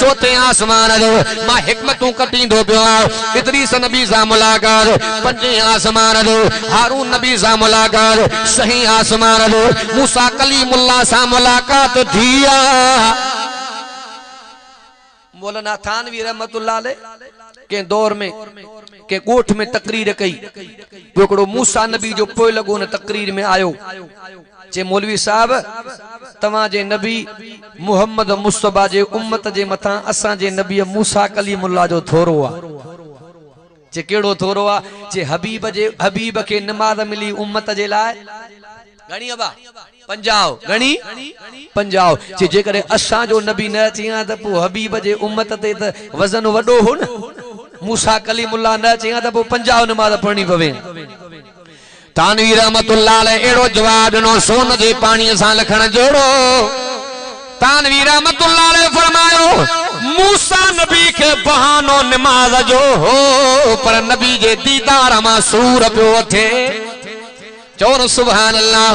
चौथे आसमान दो मां हिकमतूं कटींदो पियो आहियां। इदरीस नबी सां मुलाकात पंजे आसमान दो, हारून नबी सां मुलाकात सही आसमान दो, मूसा कलीमुल्लाह सां मुलाकात थी आ। मौलाना थानवी रहमतुल्लाह अलैह के दौर में के गोठ में तकरीर कई, हिकिड़ो मूसा नबी जो पोइ लॻो न तकरीर में आयो, चे मौलवी साहब तवां जे नबी मुहम्मद मुस्तफा जे उम्मत जे मथां असां जे नबी मूसा कलीमुल्लाह जो थोरो आ। चे केड़ो थोरो आ? चे हबीब के नमाज मिली उम्मत जे लाए घणी अबा 50 घणी 50। चे जेकरे असां जो नबी न अचिया त पो हबीब जे उम्मत ते त वजन वडो हो न। मूसा कलीमुल्लाह न अचिया त पो 50 नमाज पढ़नी पवे। तानवी रहमतुल्लाह अलैह एड़ो जवाब ॾिनो सोन जे पानी सां लखण जोड़ो। तानवी रहमतुल्लाह अलैह फरमायो मूसा नबी के बहानो नमाज जो हो, पर नबी जे दीदार मां सूर पियो थे। चोर सुभान अल्लाह।